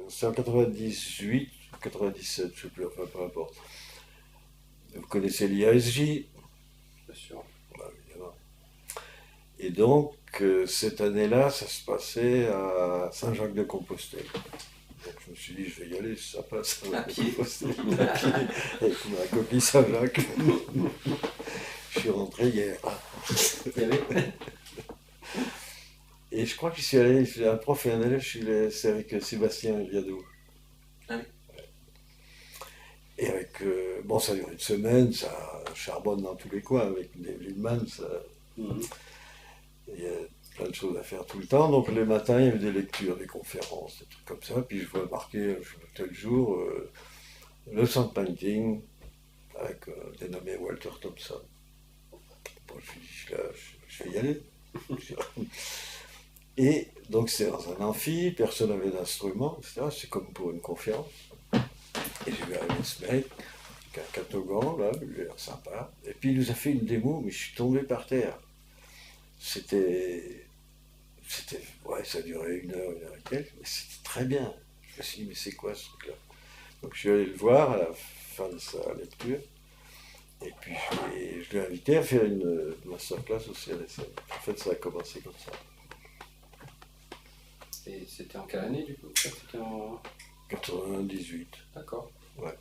c'est en 98, 97, je sais plus, enfin peu importe. Vous connaissez l'IASJ, Bien sûr. bah, évidemment. Et donc, cette année-là, ça se passait à Saint-Jacques-de-Compostelle. Donc je me suis dit, je vais y aller, c'est sympa, À pied. Saint-Jacques-de-Compostelle, à pied, avec ma copine Saint-Jacques. Je suis rentré hier. Il y avait. Et je crois que je suis allé, un prof et un élève, c'est avec Sébastien Viadoux. Ah oui. Et avec, bon, ça dure une semaine, ça charbonne dans tous les coins, avec des Lindman, ça, Mhm. il y a plein de choses à faire tout le temps. Donc les matins, il y avait des lectures, des conférences, des trucs comme ça. Puis je vois marqué tel jour, le sound painting, avec dénommé Walter Thompson. Bon, je me suis dit, là, je vais y aller. Et donc c'est dans un amphi, personne n'avait d'instrument, etc. C'est comme pour une conférence. Et j'ai vu arriver ce mec, avec un catogan, là, il a l'air sympa. Et puis il nous a fait une démo, mais je suis tombé par terre. C'était. Ouais, ça durait une heure et quelques, mais c'était très bien. Je me suis dit, mais c'est quoi ce truc-là? Donc je suis allé le voir à la fin de sa lecture. Et puis je l'ai invité à faire une masterclass au CNSM. En fait, ça a commencé comme ça. Et c'était en quelle année du coup? Ça, c'était en. 98. D'accord. Ouais.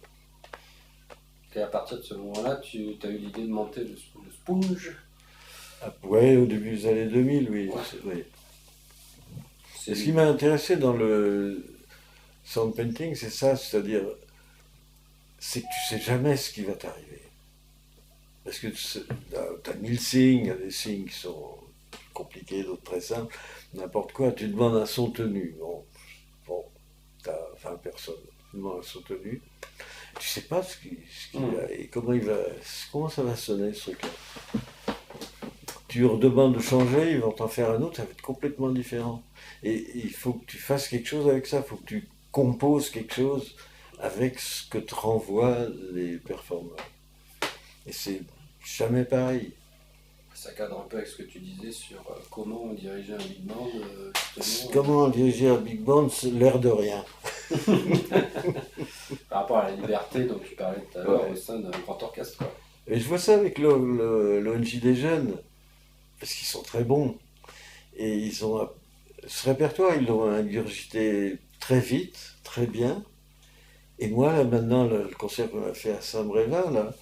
Et à partir de ce moment-là, tu as eu l'idée de monter le Sponge. Ah, ouais, au début des années 2000, oui. Ouais. Oui. C'est Et ce qui m'a intéressé dans le sound painting, c'est ça, c'est-à-dire, c'est que tu sais jamais ce qui va t'arriver. Parce que tu as 1000 signes, il y a des signes qui sont compliqués, d'autres très simples, n'importe quoi. Tu demandes un son tenu. Bon, tu as 20 personnes. Tu demandes un son tenu. Tu sais pas ce qui Mhm. va, et comment ça va sonner ce truc-là. Tu leur demandes de changer, ils vont t'en faire un autre, ça va être complètement différent. Et il faut que tu fasses quelque chose avec ça, il faut que tu composes quelque chose avec ce que te renvoient les performeurs. Et c'est jamais pareil. Ça cadre un peu avec ce que tu disais sur comment diriger un big band, justement, Comment diriger un big band, c'est l'air de rien. par rapport à la liberté dont tu parlais tout à l'heure Ouais. au sein d'un grand orchestre, quoi. Et je vois ça avec l'ONG des jeunes, parce qu'ils sont très bons. Et ils ont ce répertoire, ils l'ont ingurgité très vite, très bien. Et moi, là, maintenant, le concert qu'on a fait à Saint-Brévin, là,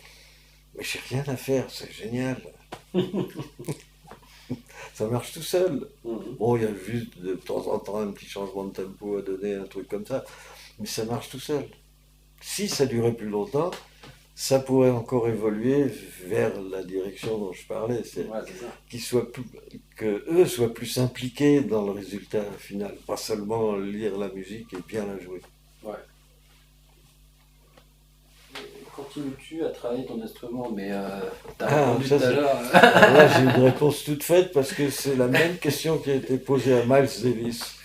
mais j'ai rien à faire, c'est génial. Ça marche tout seul. Mhm. Bon, il y a juste de temps en temps un petit changement de tempo à donner, un truc comme ça. Mais ça marche tout seul. Si ça durait plus longtemps, ça pourrait encore évoluer vers la direction dont je parlais. C'est Ouais, c'est ça. que eux soient plus impliqués dans le résultat final. Pas seulement lire la musique et bien la jouer. Ouais. Continues-tu à travailler ton instrument? Mais t'as Ah, répondu ça tout à c'est. l'heure. Alors là, j'ai une réponse toute faite parce que c'est la même question qui a été posée à Miles Davis.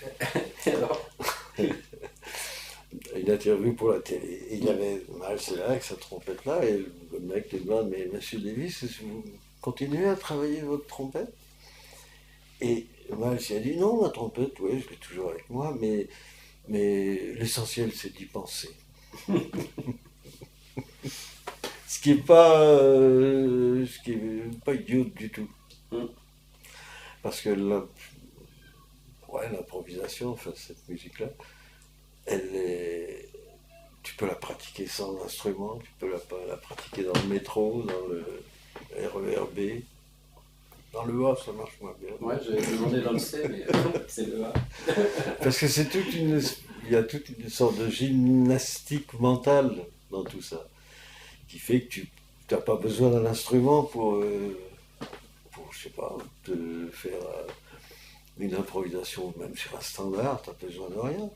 Alors, Une interview pour la télé. Et il y avait Miles là avec sa trompette là, et le mec lui demande, mais Monsieur Davis, est-ce que vous continuez à travailler votre trompette? Et Miles il a dit, non, ma trompette, oui, je l'ai toujours avec moi, mais l'essentiel c'est d'y penser. Ce qui est pas idiot du tout. hmm, Parce que ouais, l'improvisation, enfin cette musique-là, elle est, tu peux la pratiquer sans instrument, tu peux la pratiquer dans le métro, dans le RERB. Dans le A, ça marche moins bien. ouais, j'avais demandé dans le C, mais c'est le A. Parce que il y a toute une sorte de gymnastique mentale dans tout ça, qui fait que tu n'as pas besoin d'un instrument pour, je sais pas, te faire une improvisation, même sur un standard, tu n'as besoin de rien.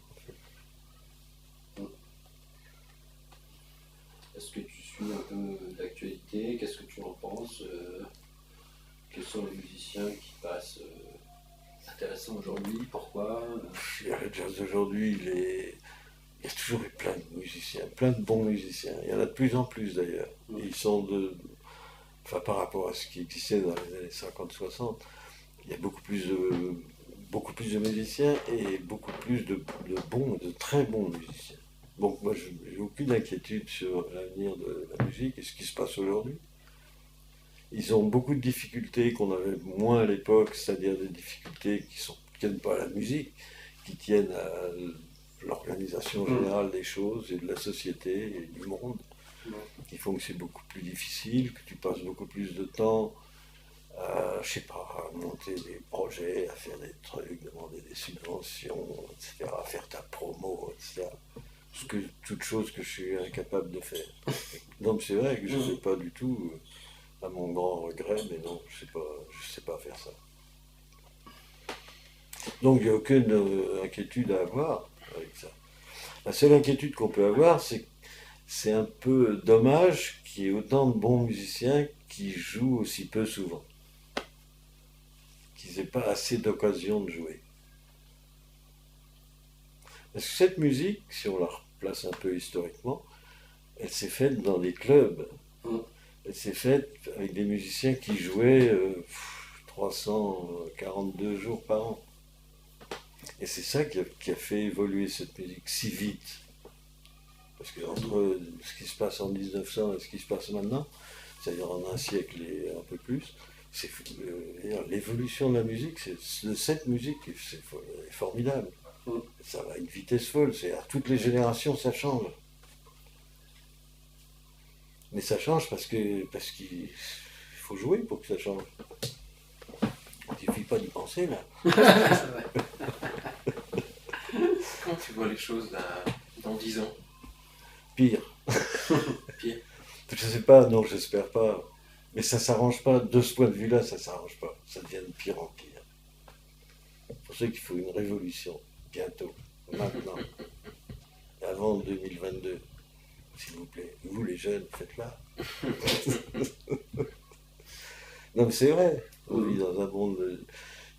Est-ce que tu suis un peu l'actualité? Qu'est-ce que tu en penses? Quels sont les musiciens qui passent intéressants aujourd'hui? Pourquoi? Le jazz d'aujourd'hui, il y a toujours eu plein de musiciens, plein de bons musiciens. Il y en a de plus en plus d'ailleurs. Ils sont enfin par rapport à ce qui existait dans les années 50-60, il y a beaucoup plus de beaucoup plus de musiciens et beaucoup plus de très bons musiciens. Donc moi, je n'ai aucune inquiétude sur l'avenir de la musique et ce qui se passe aujourd'hui. Ils ont beaucoup de difficultés qu'on avait moins à l'époque, c'est-à-dire des difficultés qui ne tiennent pas à la musique, qui tiennent à l'organisation générale des choses et de la société et du monde, qui font que c'est beaucoup plus difficile, que tu passes beaucoup plus de temps à, je sais pas, à monter des projets, à faire des trucs, demander des subventions, etc., à faire ta promo, etc. Toute chose que je suis incapable de faire. Donc c'est vrai que je ne sais pas du tout, à mon grand regret, mais non, je sais pas faire ça. Donc il n'y a aucune inquiétude à avoir avec ça. La seule inquiétude qu'on peut avoir, c'est un peu dommage qu'il y ait autant de bons musiciens qui jouent aussi peu souvent. Qu'ils n'aient pas assez d'occasion de jouer. Parce que cette musique, si on la replace un peu historiquement, elle s'est faite dans des clubs. Elle s'est faite avec des musiciens qui jouaient 342 jours par an. Et c'est ça qui a fait évoluer cette musique si vite. Parce que entre ce qui se passe en 1900 et ce qui se passe maintenant, c'est-à-dire en un siècle et un peu plus, l'évolution de la musique, de cette musique, c'est formidable. Ça va à une vitesse folle, à toutes les générations ça change. Mais ça change parce qu'il faut jouer pour que ça change. Il ne suffit pas d'y penser là. Comment tu vois les choses dans 10 ans? Pire. Pire. Je sais pas, non, j'espère pas. Mais ça s'arrange pas, de ce point de vue-là, ça s'arrange pas. Ça devient de pire en pire. C'est pour ça qu'il faut une révolution, bientôt, maintenant, avant 2022. S'il vous plaît, vous les jeunes, faites-la. Non mais c'est vrai, on vit dans un monde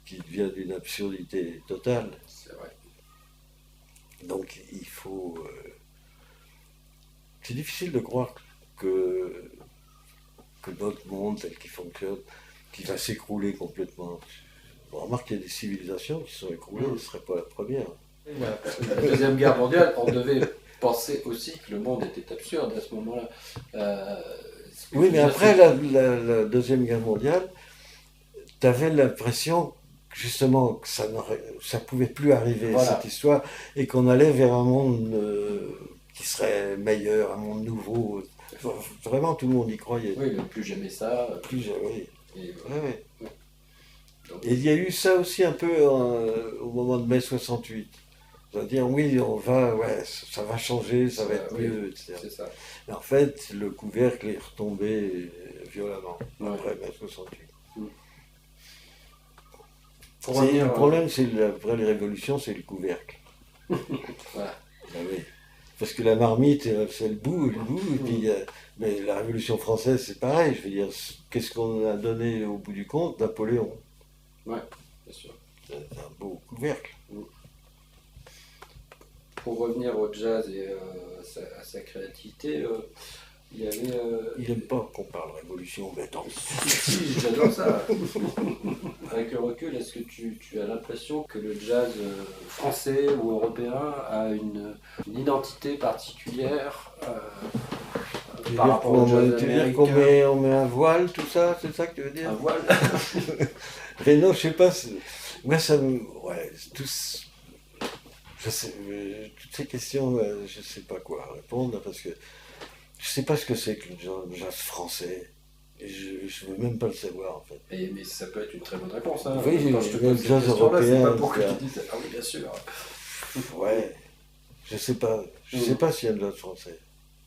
qui devient d'une absurdité totale. C'est vrai. Donc il faut... C'est difficile de croire que notre monde tel qu'il fonctionne, qui va s'écrouler complètement. On remarque qu'il y a des civilisations qui sont écroulées, ce ne serait pas la première. La Deuxième Guerre mondiale, on devait penser aussi que le monde était absurde à ce moment-là. Oui, mais après la Deuxième Guerre mondiale, tu avais l'impression justement que ça ne pouvait plus arriver, voilà, cette histoire, et qu'on allait vers un monde qui serait meilleur, un monde nouveau. Vraiment, tout le monde y croyait. Oui, mais plus jamais ça. Plus jamais. Et, ouais. Et il y a eu ça aussi un peu au moment de mai 68. C'est-à-dire, oui, ça va changer, ça va être mieux, etc. C'est ça. Mais en fait, le couvercle est retombé violemment après mai 68. Le problème, après les révolutions, c'est le couvercle. Voilà. Ben oui. Parce que la marmite, c'est le bout, et puis, mais la Révolution française, c'est pareil. Je veux dire, qu'est-ce qu'on a donné au bout du compte? Napoléon. Ouais, bien sûr. C'est un beau couvercle. Pour revenir au jazz et à sa créativité, il y avait... Il n'aime pas qu'on parle révolution, mais attends. Si, j'adore ça. Avec le recul, est-ce que tu as l'impression que le jazz français ou européen a une identité particulière par rapport au jazz américain? Tu veux dire qu'on met un voile, tout ça? C'est ça que tu veux dire? Un voile? Mais non, je sais pas. Moi, ça me... Ouais, toutes ces questions, je sais pas quoi répondre, parce que je sais pas ce que c'est que le jazz français. Et je veux même pas le savoir, en fait. Mais ça peut être une très bonne réponse. Hein. Oui, quand je te le pose jazz cette question-là, c'est européen. pas pour que tu dises ah oui, bien sûr. Ouais, je sais pas. Je sais pas s'il y a un jazz français.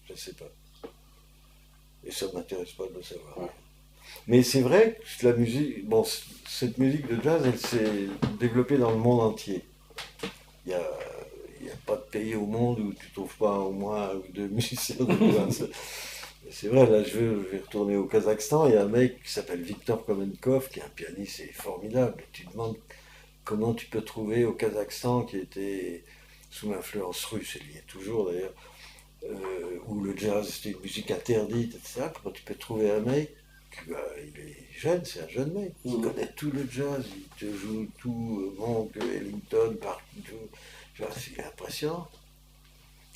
Je sais pas. Et ça m'intéresse pas de le savoir. Ouais. Mais c'est vrai que la musique, bon, cette musique de jazz, elle s'est développée dans le monde entier. Il y a pas de pays au monde où tu trouves pas au moins un ou deux musiciens de jazz. C'est vrai, là je vais retourner au Kazakhstan, il y a un mec qui s'appelle Viktor Komenkov, qui est un pianiste, c'est formidable. Tu te demandes comment tu peux trouver au Kazakhstan, qui était sous l'influence russe, et il y est toujours d'ailleurs, où le jazz c'était une musique interdite, etc. Comment tu peux trouver un mec il est jeune, c'est un jeune mec. Il connaît tout le jazz, il te joue tout, Monk, Ellington, partout. Tu vois, c'est impressionnant.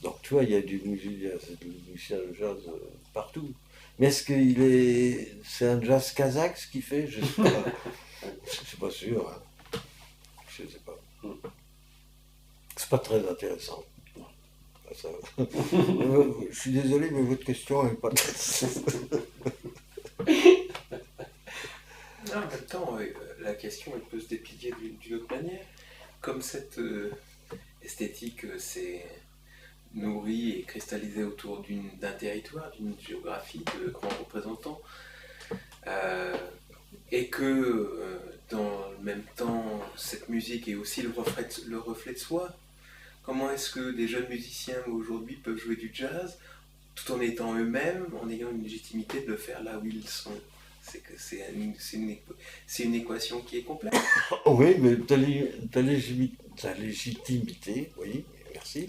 Donc, tu vois, il y a du musicien de jazz partout. Mais est-ce qu'il est. C'est un jazz kazakh ce qu'il fait? Je sais pas. Je suis pas sûr. Hein. Je sais pas. C'est pas très intéressant. Ça... Je suis désolé, mais votre question n'est pas très. Non, en même temps, la question elle peut se déplier d'une autre manière. Comme cette esthétique s'est nourrie et cristallisée autour d'un territoire, d'une géographie, de grands représentants, et que dans le même temps, cette musique est aussi le reflet de soi. Comment est-ce que des jeunes musiciens aujourd'hui peuvent jouer du jazz tout en étant eux-mêmes, en ayant une légitimité de le faire là où ils sont? C'est une équation qui est complexe. Oui, mais ta légitimité, oui, merci.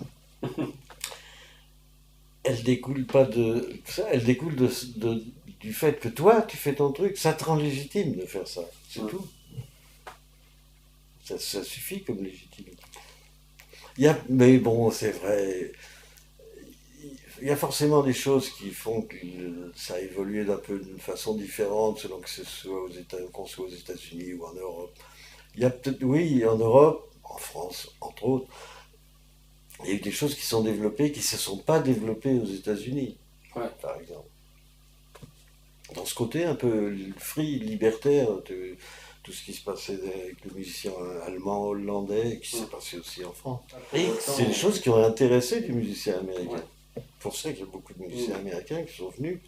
Elle découle pas de ça, elle découle du fait que toi, tu fais ton truc, ça te rend légitime de faire ça, c'est tout. Ça suffit comme légitimité. Mais bon, c'est vrai, il y a forcément des choses qui font que ça a évolué d'un peu d'une façon différente selon qu'on soit aux États-Unis ou en Europe. Il y a peut-être, oui, en Europe, en France, entre autres, il y a eu des choses qui sont développées qui ne se sont pas développées aux États-Unis, par exemple. Dans ce côté un peu free, libertaire, de tout ce qui se passait avec les musiciens allemands, hollandais, qui s'est passé aussi en France. Et c'est des choses qui ont intéressé les musiciens américains. Pour ça qu'il y a beaucoup de musiciens américains qui sont venus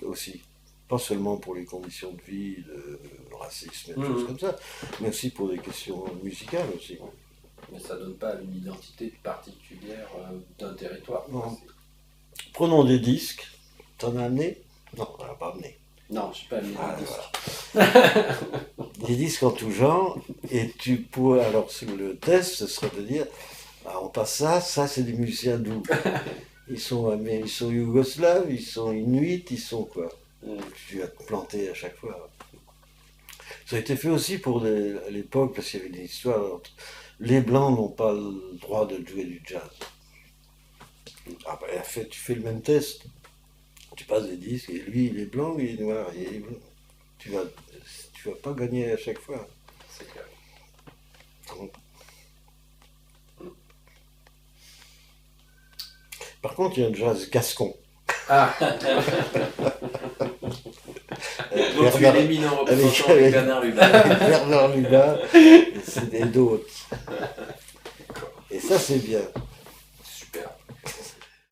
aussi. Pas seulement pour les conditions de vie, le racisme et des choses comme ça, mais aussi pour des questions musicales aussi. Mais ça donne pas une identité particulière d'un territoire. Non. Prenons des disques. T'en as amené? Non, on n'en a pas amené. Non, je ne suis pas amené des disques. Voilà. Des disques en tout genre, et tu pourrais, alors le test, ce serait de dire, on passe ça c'est des musiciens d'où? Ils sont yougoslaves, ils sont inuits, ils sont quoi? Tu vas te planter à chaque fois. Ça a été fait aussi à l'époque, parce qu'il y avait des histoires entre... Les Blancs n'ont pas le droit de jouer du jazz. Tu fais le même test. Tu passes des disques, et lui, il est blanc, il est noir. Tu vas pas gagner à chaque fois. C'est clair. Donc... Par contre, il y a un jazz gascon. Ah. Donc tu es l'éminent représentant avec Bernard Lubin. Bernard Lubin et d'autres. Et ça, c'est bien.